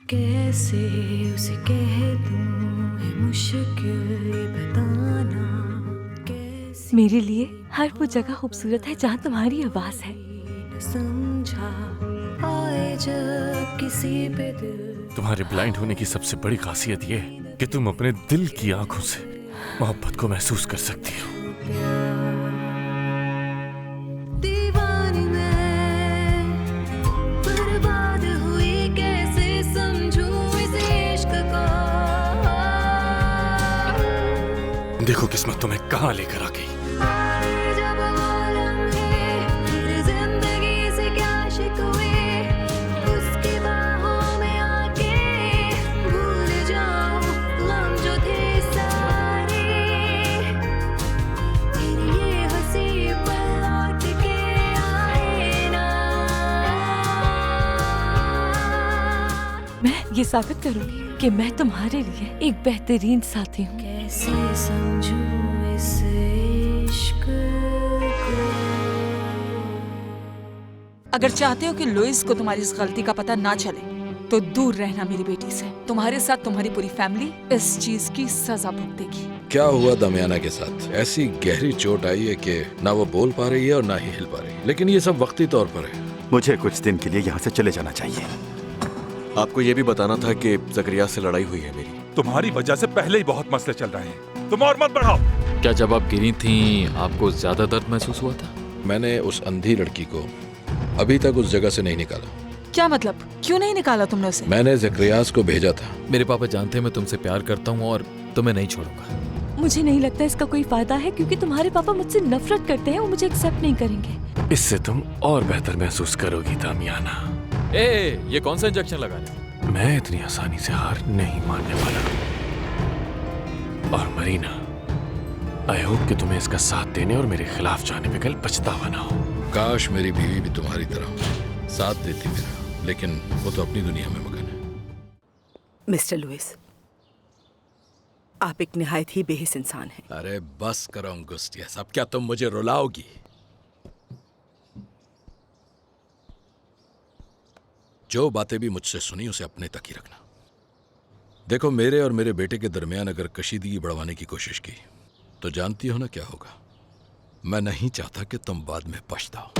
कैसे उसे कह दूं है मुश्किल ये बताना कैसे मेरे लिए हर वो जगह खूबसूरत है जहाँ तुम्हारी आवाज है। न समझा आए जब किसी पे दिल तुम्हारे ब्लाइंड होने की सबसे बड़ी खासियत ये है कि तुम अपने दिल की आंखों से मोहब्बत को महसूस कर सकती हो। दीवानी मैं बर्बाद हुई कैसे समझूं इस इश्क को देखो किस्मत तुम्हें कहाँ लेकर आ गई। जब वो लम्हे फिर जिंदगी से क्या शिकवे उसकी बाहों में आके भूल जाऊं गम जो थे सारे फिर ये हंसी पल लौट के आए ना मैं ये साबित करूंगी कि मैं तुम्हारे लिए एक बेहतरीन साथी हूँ। कैसे समझूं इस इश्क को अगर चाहते हो कि लुइस को तुम्हारी इस गलती का पता ना चले तो दूर रहना मेरी बेटी से। तुम्हारे साथ तुम्हारी पूरी फैमिली इस चीज की सजा भुगतेगी। क्या हुआ दमियाना के साथ? ऐसी गहरी चोट आई है कि ना वो बोल पा रही है और ना ही हिल पा रही है, लेकिन ये सब वक्ती तौर पर है। मुझे कुछ दिन के लिए यहाँ से चले जाना चाहिए। आपको ये भी बताना था कि जकरिया से लड़ाई हुई है मेरी। तुम्हारी वजह से पहले ही बहुत मसले चल रहे हैं, तुम और मत बढ़ाओ। क्या जब आप गिरी थीं आपको ज्यादा दर्द महसूस हुआ था? मैंने उस अंधी लड़की को अभी तक उस जगह से नहीं निकाला। क्या मतलब? क्यों नहीं निकाला तुमने उसे? मैंने जकरियास को भेजा था। मेरे पापा जानते हैं मैं तुमसे प्यार करता हूँ और तुम्हें नहीं छोड़ूंगा। मुझे नहीं लगता इसका कोई फायदा है क्योंकि तुम्हारे पापा मुझसे नफरत करते हैं और मुझे एक्सेप्ट नहीं करेंगे। इससे तुम और बेहतर महसूस करोगी दामियाना। ये कौन सा इंजेक्शन लगा रहे हो? मैं इतनी आसानी से हार नहीं मानने वाला। और मरीना, आई होप कि तुम्हें इसका साथ देने और मेरे खिलाफ जाने पे कल पछतावा ना हो। काश मेरी बीवी भी तुम्हारी तरह साथ देती मेरा, लेकिन वो तो अपनी दुनिया में मगन है। मिस्टर लुइस, आप एक निहायत ही बेहिस इंसान हैं। अरे बस करो अंगुस्टियस, अब क्या तुम मुझे रुलाओगी? जो बातें भी मुझसे सुनी उसे अपने तक ही रखना। देखो, मेरे और मेरे बेटे के दरमियान अगर कशीदगी बढ़वाने की कोशिश की तो जानती हो ना क्या होगा। मैं नहीं चाहता कि तुम बाद में पछताओ।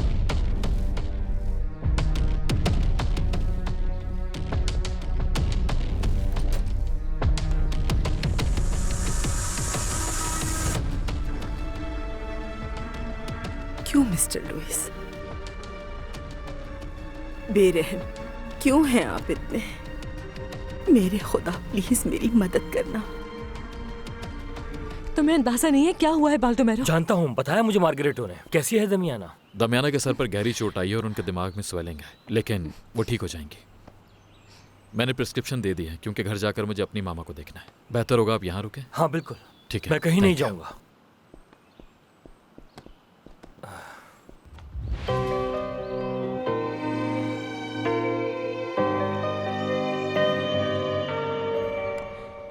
क्यों मिस्टर लुइस? बेरहम क्यों हैं आप इतने? मेरे खुदा प्लीज मेरी मदद करना। तुम्हें अंदाजा नहीं है क्या हुआ है बाल्डोमेरो? जानता हूँ, बताया मुझे मार्गरेटो ने। कैसी है दमियाना? दमियाना के सर पर गहरी चोट आई है और उनके दिमाग में स्वेलिंग है, लेकिन वो ठीक हो जाएंगी। मैंने प्रिस्क्रिप्शन दे दी है क्योंकि घर जाकर मुझे अपनी मामा को देखना है। बेहतर होगा आप यहाँ रुके। हाँ बिल्कुल, ठीक है। मैं कहीं नहीं जाऊंगा।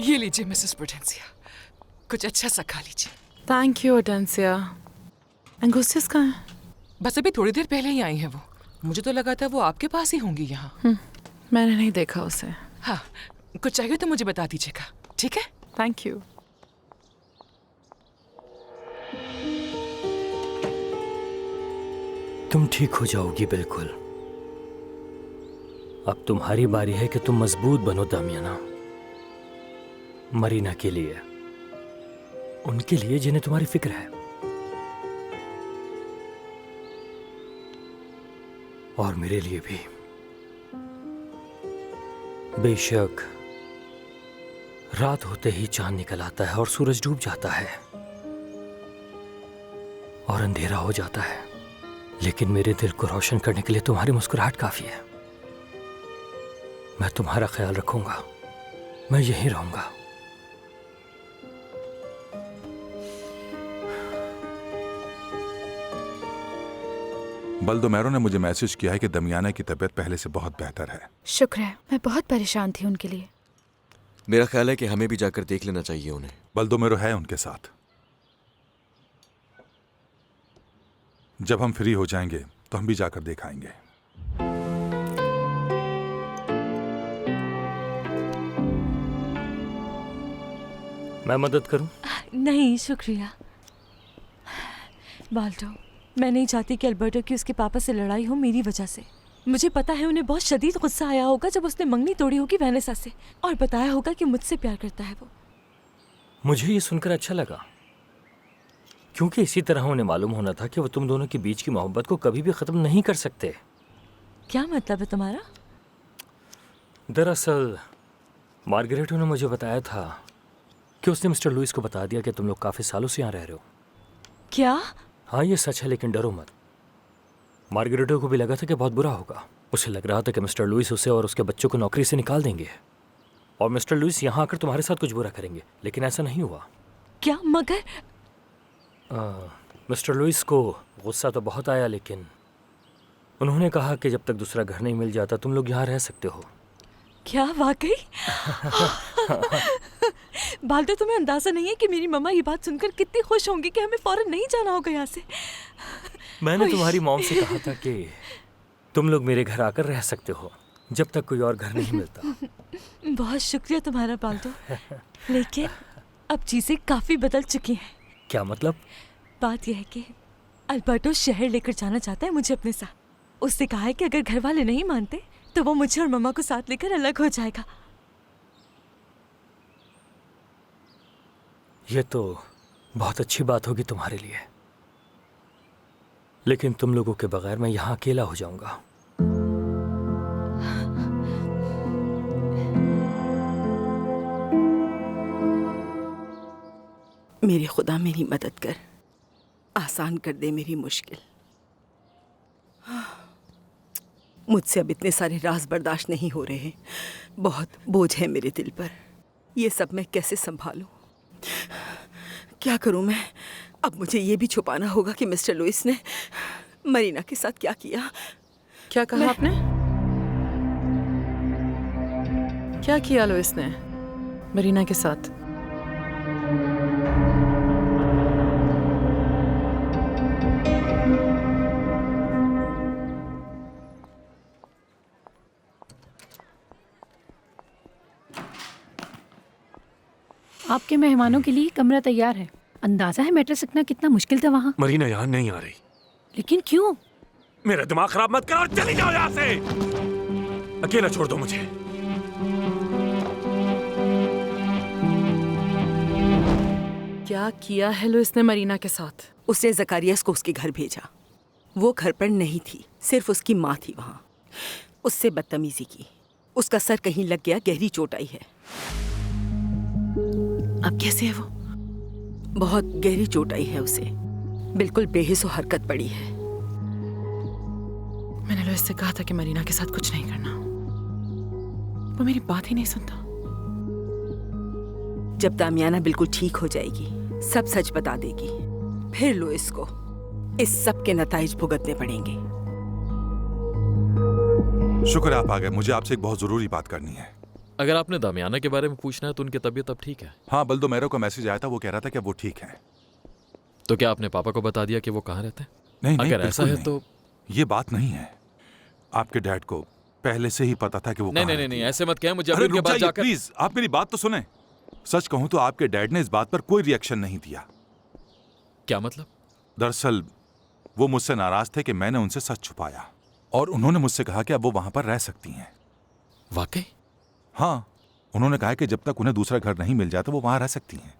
ये लीजिए मिसेस पोर्टेंसिया, कुछ अच्छा सा खा लीजिए। Thank you ओडेंसिया। अंगुस्टियस कहाँ है? बस अभी थोड़ी देर पहले ही आई है वो। मुझे तो लगा था वो आपके पास ही होंगी यहाँ। मैंने नहीं देखा उसे। हाँ, कुछ चाहिए तो मुझे बता दीजिएगा, ठीक है? Thank you. तुम ठीक हो जाओगी बिल्कुल। अब तुम्हारी बारी है कि तुम मजबूत बनो दामियाना। मरीना के लिए, उनके लिए जिन्हें तुम्हारी फिक्र है, और मेरे लिए भी। बेशक रात होते ही चांद निकल आता है और सूरज डूब जाता है और अंधेरा हो जाता है, लेकिन मेरे दिल को रोशन करने के लिए तुम्हारी मुस्कुराहट काफी है। मैं तुम्हारा ख्याल रखूंगा, मैं यहीं रहूंगा। बल्डोमेरो ने मुझे मैसेज किया है कि दमियाना की तबीयत पहले से बहुत बेहतर है। शुक्र है, मैं बहुत परेशान थी उनके लिए। मेरा ख्याल है कि हमें भी जाकर देख लेना चाहिए उन्हें। बल्डोमेरो है उनके साथ। जब हम फ्री हो जाएंगे तो हम भी जाकर देख आएंगे। मैं मदद करूं? नहीं शुक्रिया। बाल्टो, मैं नहीं चाहती कि अल्बर्टो की उसके पापा से लड़ाई हो मेरी वजह से। मुझे पता है उन्हें बहुत शदीद गुस्सा आया होगा जब उसने मंगनी तोड़ी होगी वैनेसा से और बताया होगा कि मुझसे प्यार करता है वो। मुझे ये सुनकर अच्छा लगा, क्योंकि इसी तरह उन्हें मालूम होना था कि वो तुम दोनों के बीच की मोहब्बत को कभी भी ख़त्म नहीं कर सकते। क्या मतलब है तुम्हारा? दरअसल मार्गरेटो ने मुझे बताया था कि उसने मिस्टर लुइस को बता दिया कि तुम लोग काफ़ी सालों से यहाँ रह रहे हो। क्या? हाँ ये सच है, लेकिन डरो मत। मार्गरेटो को भी लगा था कि बहुत बुरा होगा। उसे लग रहा था कि मिस्टर लुइस उसे और उसके बच्चों को नौकरी से निकाल देंगे और मिस्टर लुइस यहाँ आकर तुम्हारे साथ कुछ बुरा करेंगे, लेकिन ऐसा नहीं हुआ। क्या? मगर मिस्टर लुइस को गुस्सा तो बहुत आया, लेकिन उन्होंने कहा कि जब तक दूसरा घर नहीं मिल जाता तुम लोग यहाँ रह सकते हो। क्या वाकई? बाल्टो, तुम्हें अंदाजा नहीं है कि मेरी मम्मा ये बात सुनकर कितनी खुश होंगी कि हमें फौरन नहीं जाना होगा यहाँ से। मैंने तुम्हारी मॉम से कहा था कि तुम लोग मेरे घर आकर रह सकते हो जब तक कोई और घर नहीं मिलता। बहुत शुक्रिया तुम्हारा बाल्टो, लेकिन अब चीजें काफी बदल चुकी हैं। क्या मतलब? बात यह है कि अल्बर्टो शहर लेकर जाना चाहता है मुझे अपने साथ। उससे कहा है कि अगर घर वाले नहीं मानते तो वो मुझे और मम्मा को साथ लेकर अलग हो जाएगा। ये तो बहुत अच्छी बात होगी तुम्हारे लिए, लेकिन तुम लोगों के बगैर मैं यहाँ अकेला हो जाऊंगा। मेरे खुदा मेरी मदद कर, आसान कर दे मेरी मुश्किल। मुझसे अब इतने सारे राज बर्दाश्त नहीं हो रहे हैं। बहुत बोझ है मेरे दिल पर। ये सब मैं कैसे संभालूं? क्या करूं मैं? अब मुझे ये भी छुपाना होगा कि मिस्टर लुइस ने मरीना के साथ क्या किया। क्या कहा आपने? क्या किया लुइस ने मरीना के साथ? आपके मेहमानों के लिए कमरा तैयार है। अंदाजा है मैट्रेस रखना कितना मुश्किल था वहाँ। मरीना यहाँ नहीं आ रही। लेकिन क्यों? मेरा दिमाग खराब मत करो और चली जाओ यहाँ से। अकेला छोड़ दो मुझे। क्या किया है लुइस ने मरीना के साथ? उसने जकारियास को उसके घर भेजा। वो घर पर नहीं थी, सिर्फ उसकी माँ थी वहाँ। उससे बदतमीजी की। उसका सर कहीं लग गया, गहरी चोट आई है। अब कैसे है वो? बहुत गहरी चोट आई है उसे। बिल्कुल बेहिस हरकत पड़ी है। मैंने लुइस से कहा था कि मरीना के साथ कुछ नहीं करना। वो मेरी बात ही नहीं सुनता। जब दामियाना बिल्कुल ठीक हो जाएगी, सब सच बता देगी, फिर लुइस को इस सब के नताइज भुगतने पड़ेंगे। शुक्र आप आ गए। मुझे आपसे एक बहुत जरूरी बात करनी है। अगर आपने दामियाना के बारे में पूछना है तो उनकी तबीयत अब ठीक है। हाँ, बल्दोमेरो का मैसेज आया था, वो कह रहा था कि वो ठीक है। तो क्या आपने पापा को बता दिया कि वो कहाँ रहते हैं? नहीं, अगर ऐसा है तो ये बात नहीं है। आपके डैड को पहले से ही पता था कि वो नहीं, ऐसे मत कहें। मुझे अभी उनके पास जाकर प्लीज, आप मेरी बात तो सुने। सच कहूं तो आपके डैड ने इस बात पर कोई रिएक्शन नहीं दिया। क्या मतलब? दरअसल वो मुझसे नाराज थे कि मैंने उनसे सच छुपाया और उन्होंने मुझसे कहा कि अब वो वहां पर रह सकती हैं। वाकई? हाँ, उन्होंने कहा कि जब तक उन्हें दूसरा घर नहीं मिल जाता वो वहां रह सकती हैं।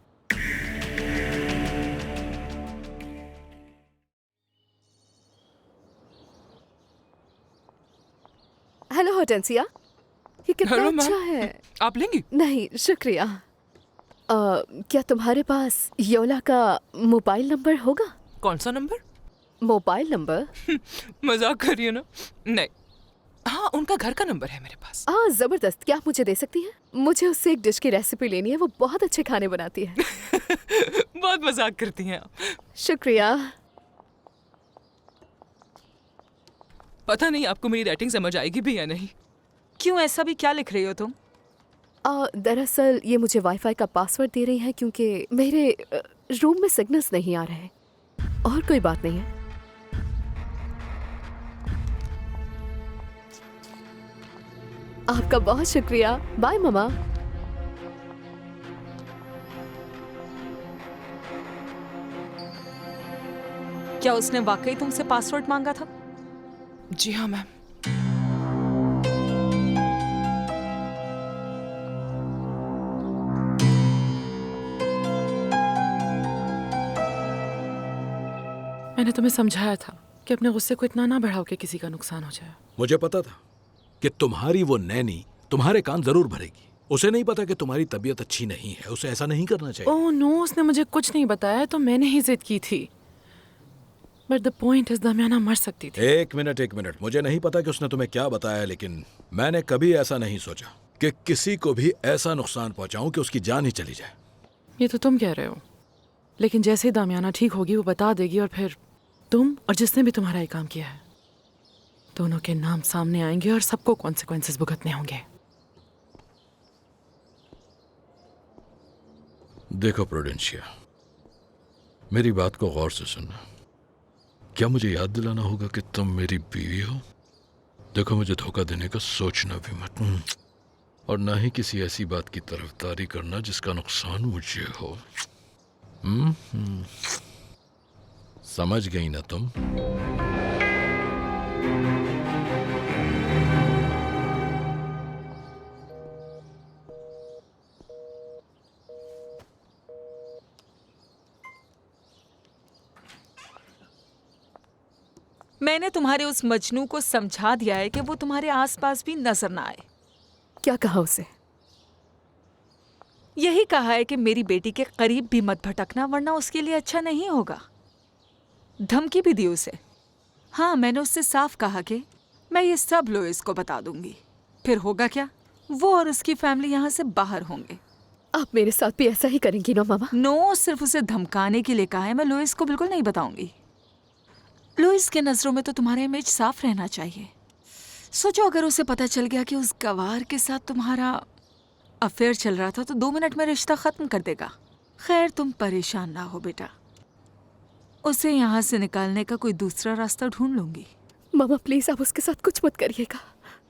हेलो हॉर्टेंसिया, ये कितना अच्छा है। आप लेंगी? नहीं शुक्रिया। क्या तुम्हारे पास योला का मोबाइल नंबर होगा? कौन सा नंबर? Mobile number? मजाक कर रही हो ना? नहीं, हाँ उनका घर का नंबर है मेरे पास। जबरदस्त। क्या आप मुझे दे सकती हैं? मुझे उससे एक डिश की रेसिपी लेनी है। वो बहुत अच्छे खाने बनाती है। बहुत मजाक करती हैं आप। शुक्रिया। पता नहीं आपको मेरी राइटिंग समझ आएगी भी या नहीं। क्यों ऐसा भी क्या लिख रही हो तुम? दरअसल ये मुझे वाईफाई का पासवर्ड दे रही है क्योंकि मेरे रूम में सिग्नल्स नहीं आ रहे। और कोई बात नहीं है। आपका बहुत शुक्रिया। Bye mama. क्या उसने वाकई तुमसे पासवर्ड मांगा था? जी हाँ मैम। मैंने तुम्हें समझाया था कि अपने गुस्से को इतना ना बढ़ाओ कि किसी का नुकसान हो जाए। मुझे पता था कि तुम्हारी वो नैनी तुम्हारे कान जरूर भरेगी। उसे नहीं पता कि तुम्हारी तबीयत अच्छी नहीं है। उसे ऐसा नहीं करना चाहिए। ओह नो, उसने मुझे कुछ नहीं बताया तो मैंने ही जिद की थी। बट द पॉइंट इज दरमियाना मर सकती थी। एक मिनट, मुझे नहीं पता कि उसने तुम्हें क्या बताया, लेकिन मैंने कभी ऐसा नहीं सोचा कि किसी को भी ऐसा नुकसान पहुंचाऊं कि उसकी जान ही चली जाए। ये तो तुम कह रहे हो, लेकिन जैसे ही दामियाना ठीक होगी वो बता देगी और फिर तुम और जिसने भी तुम्हारा ये काम किया है दोनों के नाम सामने आएंगे और सबको कॉन्सिक्वेंसेस भुगतने होंगे। देखो प्रूडेंशिया, मेरी बात को गौर से सुनना। क्या मुझे याद दिलाना होगा कि तुम मेरी बीवी हो? देखो, मुझे धोखा देने का सोचना भी मत, और ना ही किसी ऐसी बात की तरफदारी करना जिसका नुकसान मुझे हो। समझ गई ना तुम? मैंने तुम्हारे उस मजनू को समझा दिया है कि वो तुम्हारे आसपास भी नजर ना आए। क्या कहा उसे? यही कहा है कि मेरी बेटी के करीब भी मत भटकना, वरना उसके लिए अच्छा नहीं होगा। धमकी भी दी उसे। हाँ, मैंने उससे साफ कहा कि मैं ये सब लोइस को बता दूंगी। फिर होगा क्या? वो और उसकी फैमिली यहाँ से बाहर होंगे। आप मेरे साथ भी ऐसा ही करेंगी ना मामा? नो, सिर्फ उसे धमकाने के लिए कहा है। मैं लोइस को बिल्कुल नहीं बताऊंगी। लोइस के नजरों में तो तुम्हारा इमेज साफ रहना चाहिए। सोचो, अगर उसे पता चल गया कि उस गवार के साथ तुम्हारा अफेयर चल रहा था तो 2 मिनट में रिश्ता खत्म कर देगा। खैर, तुम परेशान ना हो बेटा, उसे यहाँ से निकालने का कोई दूसरा रास्ता ढूंढ लूंगी। मामा प्लीज, आप उसके साथ कुछ मत करिएगा।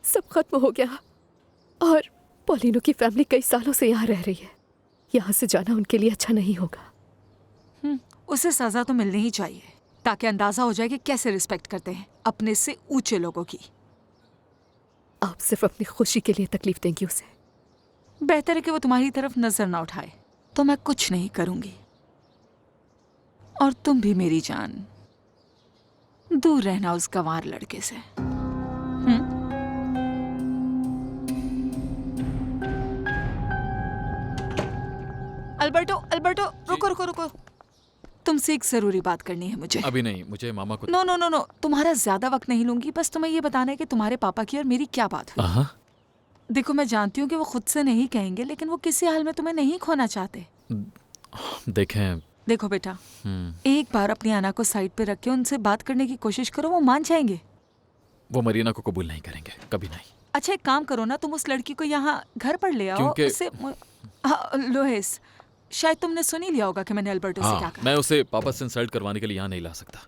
सब खत्म हो गया और पॉलिनो की फैमिली कई सालों से यहाँ रह रही है। यहाँ से जाना उनके लिए अच्छा नहीं होगा। उसे सजा तो मिलनी ही चाहिए, ताकि अंदाजा हो जाए कि कैसे रिस्पेक्ट करते हैं अपने से ऊंचे लोगों की। आप सिर्फ अपनी खुशी के लिए तकलीफ देंगी उसे। बेहतर है कि वो तुम्हारी तरफ नजर ना उठाए। तो मैं कुछ नहीं करूंगी। और तुम भी मेरी जान, दूर रहना उस गंवार लड़के से। अल्बर्टो, अल्बर्टो, रुको रुको रुको, तुमसे एक जरूरी बात करनी है मुझे। अभी नहीं, मुझे मामा को। नो नो नो नो, तुम्हारा ज्यादा वक्त नहीं लूंगी। बस तुम्हें ये बताना है कि तुम्हारे पापा की और मेरी क्या बात हुई। देखो, मैं जानती हूँ कि वो खुद से नहीं कहेंगे, लेकिन वो किसी हाल में तुम्हें नहीं खोना चाहते। देखो बेटा, एक बार अपनी आना को साइड पे रख के उनसे बात करने की कोशिश करो, वो मान जाएंगे। वो मरीना को कबूल नहीं करेंगे, कभी नहीं। अच्छा, एक काम करो ना, तुम उस लड़की को यहाँ घर पर ले आओ। उसे लोहिस, शायद तुमने सुन ही लिया होगा कि मैंने अल्बर्टो से क्या कहा। मैं उसे पापा से इंसल्ट करवाने के लिए यहाँ नहीं ला सकता।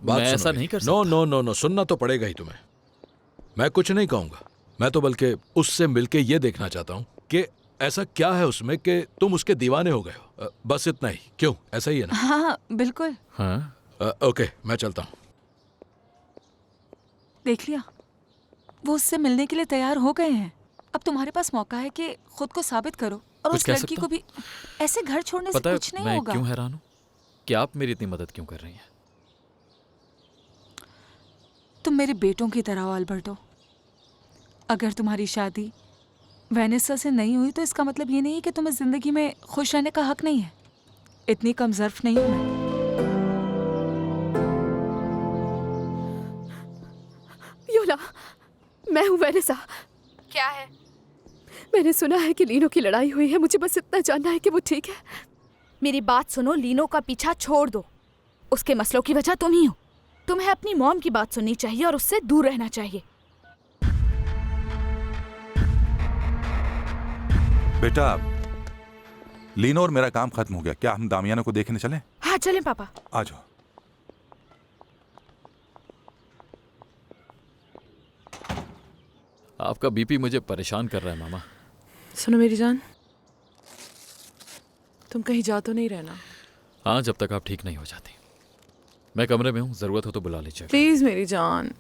मैं ऐसा नहीं कर सकता। नो नो नो नो, सुनना तो पड़ेगा ही तुम्हें। मैं कुछ नहीं कहूंगा, मैं तो बल्कि उससे मिलके ये देखना चाहता हूँ कि ऐसा क्या है उसमें कि तुम उसके दीवाने हो गए हो। बस इतना ही। क्यों, ऐसा ही है ना? हाँ बिल्कुल। ओके, मैं चलता हूँ। देख लिया, वो उससे मिलने के लिए तैयार हो गए हैं। अब तुम्हारे पास मौका है कि खुद को साबित करो और उस लड़की को भी। ऐसे घर छोड़ने से कुछ नहीं होगा। मैं क्यों हैरान हूँ कि आप मेरी इतनी मदद क्यों कर रही हैं? तुम मेरे बेटों की तरह हो अल्बर्टो। अगर तुम्हारी शादी वेनेसा से नहीं हुई तो इसका मतलब ये नहीं कि तुम्हें जिंदगी में खुश रहने का हक नहीं है। इतनी कम ज़र्फ नहीं हूं मैं। योला, मैं हूँ वेनेसा। क्या है? मैंने सुना है कि लीनो की लड़ाई हुई है। मुझे बस इतना जानना है कि वो ठीक है। मेरी बात सुनो, लीनो का पीछा छोड़ दो। उसके मसलों की वजह तुम ही हो। तुम्हें अपनी मॉम की बात सुननी चाहिए और उससे दूर रहना चाहिए। बेटा, लीनो और मेरा काम खत्म हो गया। क्या हम दामियाना को देखने चलें? हाँ चलें पापा। आ जाओ। आपका बीपी मुझे परेशान कर रहा है मामा। सुनो मेरी जान, तुम कहीं जा तो नहीं रहना? हाँ, जब तक आप ठीक नहीं हो जाती। मैं कमरे में हूँ, जरूरत हो तो बुला लीजिए। प्लीज मेरी जान।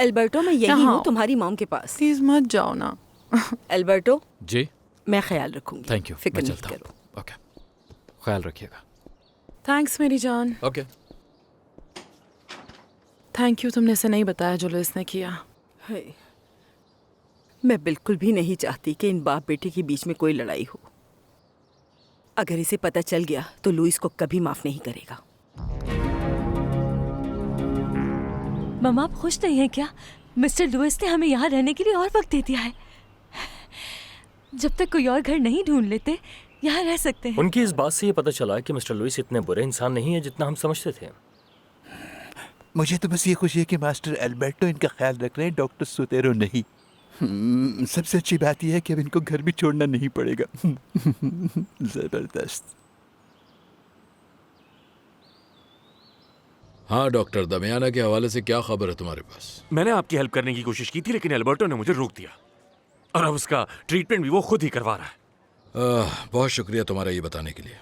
एल्बर्टो, मैं यही यहाँ हूँ आओ। तुम्हारी मॉम के पास। प्लीज मत जाओ ना। एल्बर्टो, जी मैं ख्याल रखूंगी। थैंक यू, फिक्र मैं नहीं चलता हूँ। करो। ओके, ख्याल रखिएगा। थैंक्स मेरी जान। ओके। थैंक यू, तुमने इसे नहीं बताया जो लुइस ने किया। हाय, मैं बिल्कुल भी नहीं चाहती कि इन बाप बेटे के बीच में कोई लड़ाई हो। अगर इसे पता चल गया तो लुइस को कभी माफ नहीं करेगा। मम्मा, आप खुश नहीं हैं क्या? मिस्टर लुइस ने हमें यहाँ रहने के लिए और वक्त दे दिया है। जब तक कोई और घर नहीं ढूंढ लेते, यहाँ रह सकते हैं। उनकी इस बात से ये पता चला कि मिस्टर लुइस इतने बुरे इंसान नहीं है जितना हम समझते थे। मुझे तो बस ये खुशी है कि मास्टर एल्बर्टो इनका ख्याल रख रहे हैं, डॉक्टर सोतेरो नहीं। सबसे अच्छी बात यह है कि अब इनको घर भी छोड़ना नहीं पड़ेगा। जबरदस्त। हाँ डॉक्टर, दमियाना के हवाले से क्या खबर है तुम्हारे पास? मैंने आपकी हेल्प करने की कोशिश की थी, लेकिन एल्बर्टो ने मुझे रोक दिया और अब उसका ट्रीटमेंट भी वो खुद ही करवा रहा है। बहुत शुक्रिया तुम्हारा ये बताने के लिए।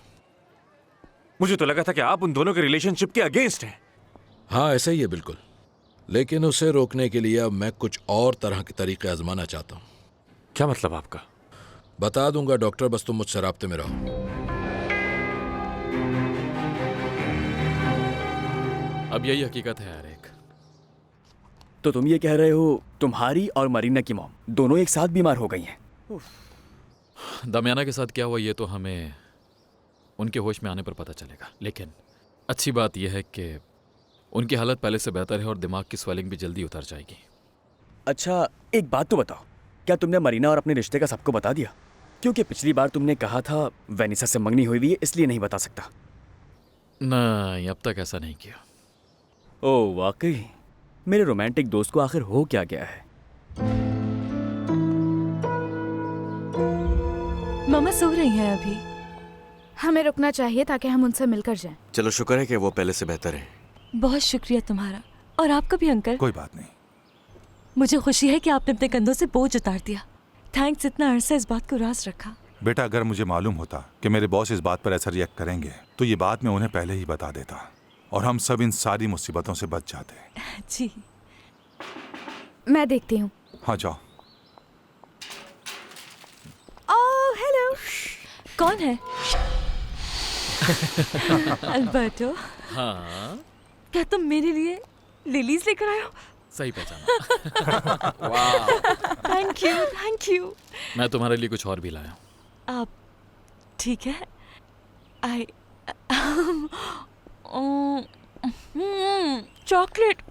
मुझे तो लगा था कि आप उन दोनों के रिलेशनशिप के अगेंस्ट हैं। हाँ ऐसा ही है बिल्कुल, लेकिन उसे रोकने के लिए अब मैं कुछ और तरह के तरीके आजमाना चाहता हूँ। क्या मतलब आपका? बता दूंगा डॉक्टर, बस तुम मुझसे राब्ते में रहो। अब यही हकीकत है यार। एक तो तुम ये कह रहे हो तुम्हारी और मरीना की मॉम दोनों एक साथ बीमार हो गई हैं? दमियाना के साथ क्या हुआ ये तो हमें उनके होश में आने पर पता चलेगा, लेकिन अच्छी बात यह है कि उनकी हालत पहले से बेहतर है और दिमाग की स्वेलिंग भी जल्दी उतर जाएगी। अच्छा एक बात तो बताओ, क्या तुमने मरीना और अपने रिश्ते का सबको बता दिया? क्योंकि पिछली बार तुमने कहा था वेनिसा से मंगनी हुई है इसलिए नहीं बता सकता। नहीं, अब तक ऐसा नहीं किया। ओह वाकई? मेरे रोमांटिक दोस्त को आखिर हो क्या गया है? मम्मा सो रही हैं अभी। हमें रुकना चाहिए ताकि हम उनसे मिलकर जाएं। चलो शुक्र है कि वो पहले से बेहतर है। बहुत शुक्रिया तुम्हारा, और आपका भी अंकल। कोई बात नहीं। मुझे खुशी है कि आपने अपने कंधों से बोझ उतार दिया। थैंक्स, इतना अरसा इस बात को राज रखा। बेटा, अगर मुझे मालूम होता कि मेरे बॉस इस बात पर ऐसा रिएक्ट करेंगे तो ये बात मैं उन्हें पहले ही बता देता और हम सब इन सारी मुसीबतों से बच जाते। जी। मैं देखती हूँ। हाँ जाओ। Oh hello. कौन है? अल्बर्टो। हाँ, क्या तुम मेरे लिए लिलीज लेकर आए हो? सही पहचाना। वाह, थैंक यू, थैंक यू। मैं तुम्हारे लिए कुछ और भी लाया हूँ। आप ठीक है? चॉकलेट।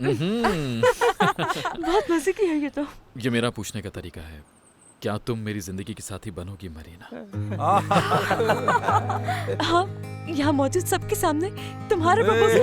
बहुत मजे की है ये तो। ये मेरा पूछने का तरीका है, क्या तुम मेरी जिंदगी की साथी बनोगी मरीना? हाँ, यहाँ मौजूद सबके सामने तुम्हारा प्रपोजल।